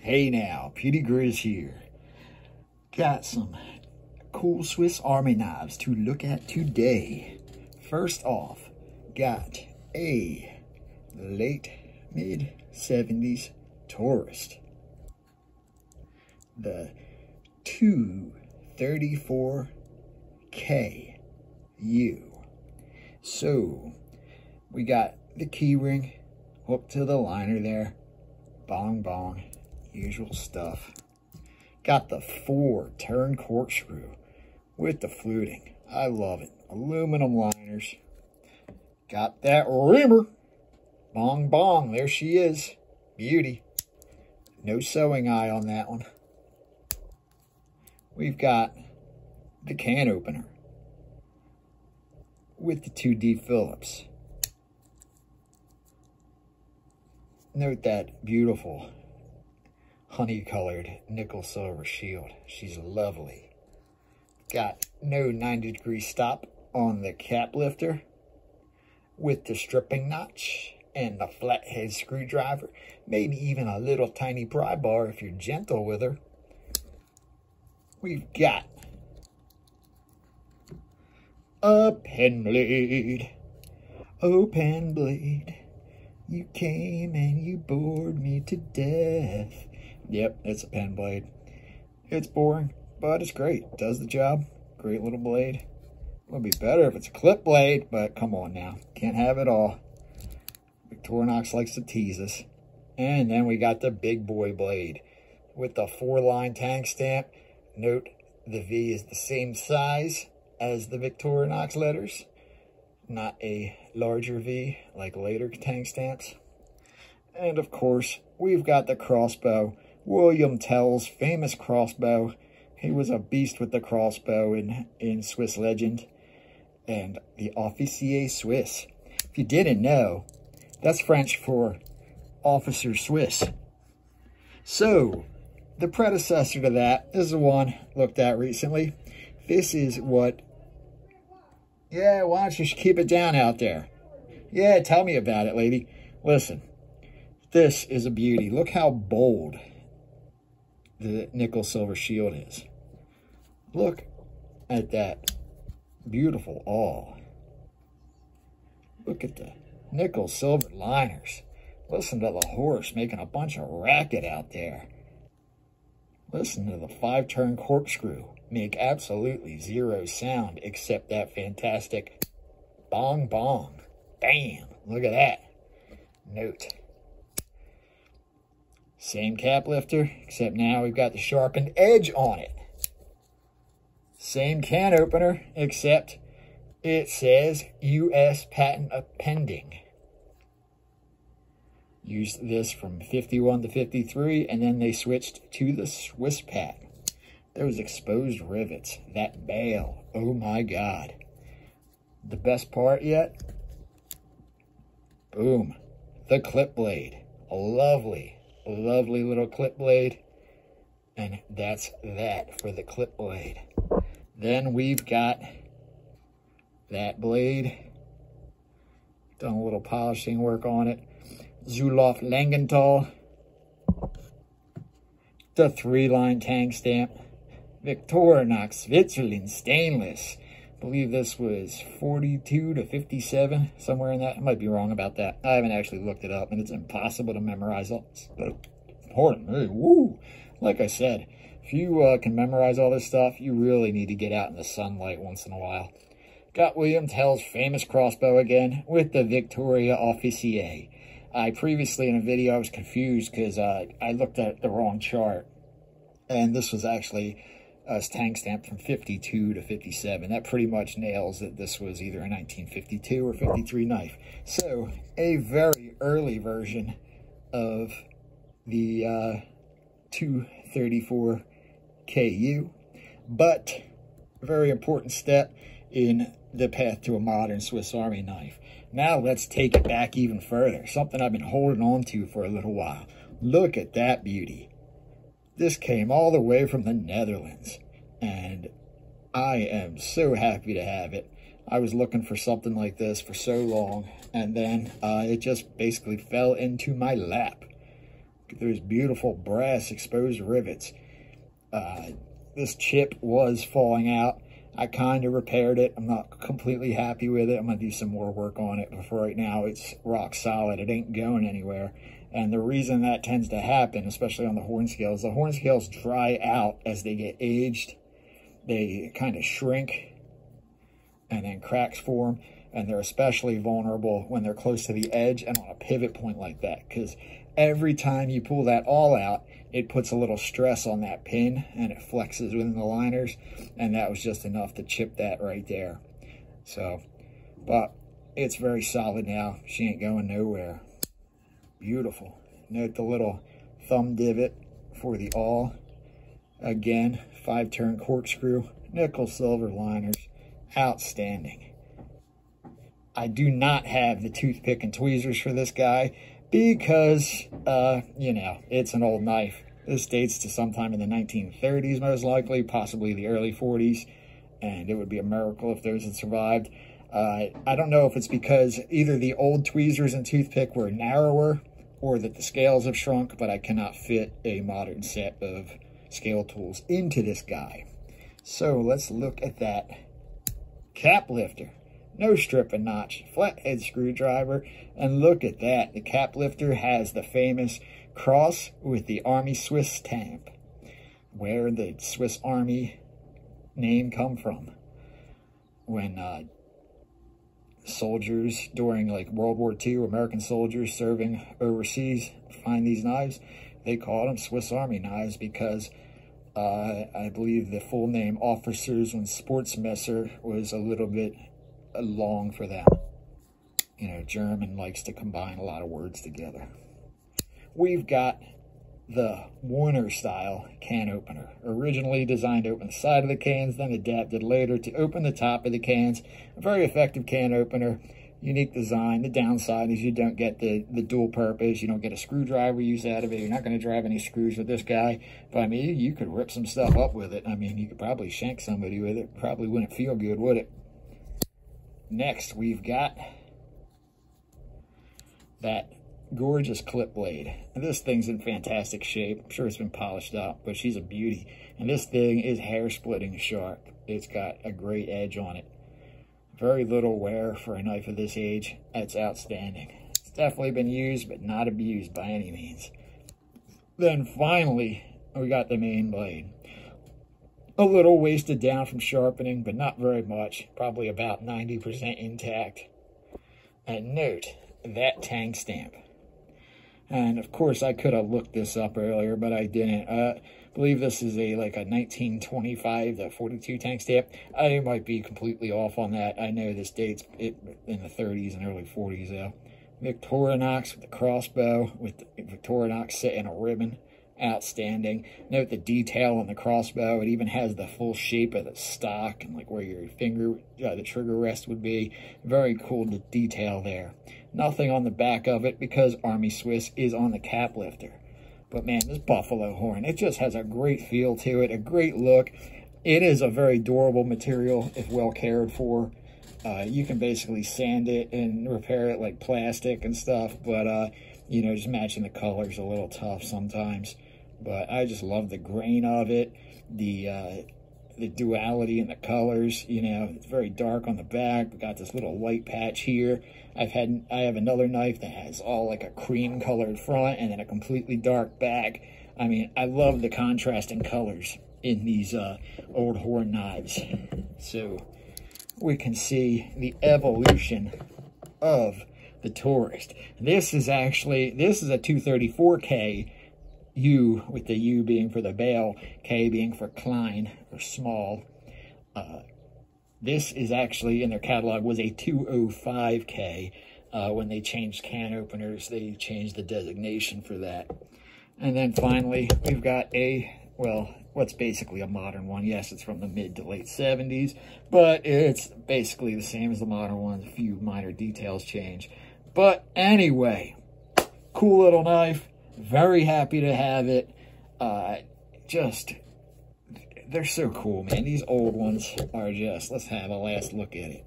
Hey now, Victorinox here. Got some cool Swiss Army knives to look at today. First off, got a late mid-70s Tourist. The 234KU. So, we got the key ring hooked to the liner there. Bong bong, usual stuff. Got the 4-turn corkscrew with the fluting. I love it. Aluminum liners. Got that reamer. Bong bong, there she is. Beauty. No sewing eye on that one. We've got the can opener with the 2D Phillips. Note that beautiful honey-colored nickel silver shield. She's lovely. Got no 90-degree stop on the cap lifter with the stripping notch and the flathead screwdriver. Maybe even a little tiny pry bar if you're gentle with her. We've got a pen blade. Oh, pen blade. You came and you bored me to death. Yep, it's a pen blade. It's boring, but it's great. Does the job. Great little blade. Would be better if it's a clip blade, but come on now. Can't have it all. Victorinox likes to tease us. And then we got the big boy blade with the 4-line tank stamp. Note the V is the same size as the Victorinox letters. Not a larger V like later tank stamps. And of course, we've got the crossbow. William Tell's famous crossbow. He was a beast with the crossbow in Swiss legend. And the Officier Suisse. If you didn't know, that's French for Officer Swiss. So, the predecessor to that is the one looked at recently. This is what... Yeah, why don't you keep it down out there? Yeah, tell me about it, lady. Listen, this is a beauty. Look how bold the nickel silver shield is. Look at that beautiful awl. Look at the nickel silver liners. Listen to the horse making a bunch of racket out there. Listen to the 5-turn corkscrew. Make absolutely zero sound except that fantastic bong bong. Bam! Look at that. Note. Same cap lifter, except now we've got the sharpened edge on it. Same can opener, except it says U.S. patent pending. Used this from 51 to 53, and then they switched to the Swiss patent. Those exposed rivets, that bail, oh my God. The best part yet? Boom, the clip blade. A lovely, lovely little clip blade. And that's that for the clip blade. Then we've got that blade. Done a little polishing work on it. Zulauf Langenthal. The 3-line tank stamp. Victorinox Switzerland stainless. I believe this was 42 to 57, somewhere in that. I might be wrong about that. I haven't actually looked it up, and it's impossible to memorize all this. Important. Hey, woo! Like I said, if you can memorize all this stuff, you really need to get out in the sunlight once in a while. Got William Tell's famous crossbow again with the Victoria Officier. I previously in a video I was confused because I looked at the wrong chart, and this was actually a tank stamp from 52 to 57. That pretty much nails that this was either a 1952 or 53 knife. So, a very early version of the 234KU, but a very important step in the path to a modern Swiss Army knife. Now let's take it back even further, something I've been holding on to for a little while. Look at that beauty. This came all the way from the Netherlands, and I am so happy to have it. I was looking for something like this for so long, and then it just basically fell into my lap. There's beautiful brass exposed rivets. This chip was falling out. I kind of repaired it. I'm not completely happy with it. I'm going to do some more work on it, but for right now, it's rock solid. It ain't going anywhere. And the reason that tends to happen, especially on the horn scales, the horn scales dry out as they get aged. They kind of shrink, and then cracks form. And they're especially vulnerable when they're close to the edge and on a pivot point like that, because every time you pull that all out, it puts a little stress on that pin and it flexes within the liners, and that was just enough to chip that right there. So, but it's very solid now. She ain't going nowhere. Beautiful. Note the little thumb divot for the awl. Again, 5-turn corkscrew, nickel silver liners. Outstanding. I do not have the toothpick and tweezers for this guy because, you know, it's an old knife. This dates to sometime in the 1930s, most likely, possibly the early 40s, and it would be a miracle if those had survived. I don't know if it's because either the old tweezers and toothpick were narrower or that the scales have shrunk, but I cannot fit a modern set of scale tools into this guy. So let's look at that cap lifter. No strip and notch, flathead screwdriver, and look at that. The cap lifter has the famous cross with the Army Swiss stamp, where the Swiss Army name come from. When soldiers during like World War II, American soldiers serving overseas find these knives, they called them Swiss Army knives because I believe the full name Officers und Sportsmesser was a little bit long for them. You know, German likes to combine a lot of words together. We've got the Warner style can opener, originally designed to open the side of the cans, then adapted later to open the top of the cans. A very effective can opener, unique design. The downside is you don't get the dual purpose. You don't get a screwdriver use out of it. You're not going to drive any screws with this guy. But I mean, you could rip some stuff up with it. I mean, you could probably shank somebody with it. Probably wouldn't feel good, would it? Next, we've got that gorgeous clip blade. And this thing's in fantastic shape. I'm sure it's been polished up, but she's a beauty. And this thing is hair-splitting sharp. It's got a great edge on it. Very little wear for a knife of this age. That's outstanding. It's definitely been used, but not abused by any means. Then finally, we got the main blade. A little wasted down from sharpening, but not very much. Probably about 90% intact. And note that tang stamp. And of course, I could have looked this up earlier, but I didn't. I believe this is like a 1925 to 42 tang stamp. I might be completely off on that. I know this dates it in the 30s and early 40s, though. Victorinox with the crossbow, with the Victorinox set in a ribbon. Outstanding. Note the detail on the crossbow. It even has the full shape of the stock and like where your finger, the trigger rest would be. Very cool detail there. Nothing on the back of it because Army Swiss is on the cap lifter. But man, this buffalo horn, it just has a great feel to it, a great look. It is a very durable material if well cared for. You can basically sand it and repair it like plastic and stuff, but you know, just matching the color's a little tough sometimes. But I just love the grain of it, the duality in the colors. You know, it's very dark on the back. We got this little light patch here. I have another knife that has all like a cream colored front and then a completely dark back. I mean, I love the contrasting colors in these old horn knives. So we can see the evolution of the Tourist. This is a 234K U, with the U being for the bale, K being for Klein or small. This is actually in their catalog was a 205K. When they changed can openers, they changed the designation for that. And then finally, we've got what's basically a modern one. Yes, it's from the mid to late 70s, but it's basically the same as the modern ones. A few minor details change. But anyway, cool little knife. Very happy to have it. They're so cool, man. These old ones are just, let's have a last look at it.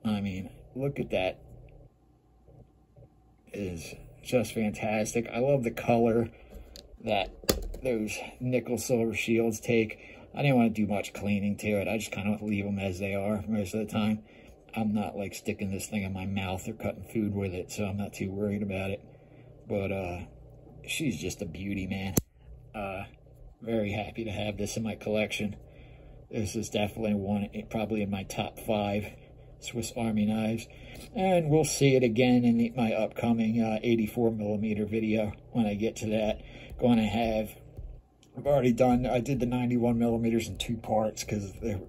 I mean, look at that. It is just fantastic. I love the color that those nickel silver shields take. I didn't want to do much cleaning to it. I just kind of leave them as they are most of the time. I'm not like sticking this thing in my mouth or cutting food with it, so I'm not too worried about it. But she's just a beauty, man. Very happy to have this in my collection. This is definitely one, probably in my top 5 Swiss Army knives. And we'll see it again in my upcoming 84mm video when I get to that. Going to have, I've already done, I did the 91mm in 2 parts because I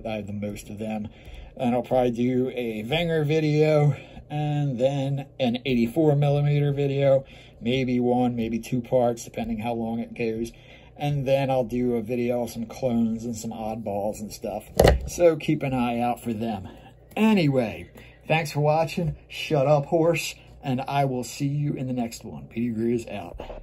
have the most of them. And I'll probably do a Wenger video and then an 84mm video. Maybe 1, maybe 2 parts, depending how long it goes. And then I'll do a video of some clones and some oddballs and stuff. So keep an eye out for them. Anyway, thanks for watching. Shut up, horse. And I will see you in the next one. Victorinox out.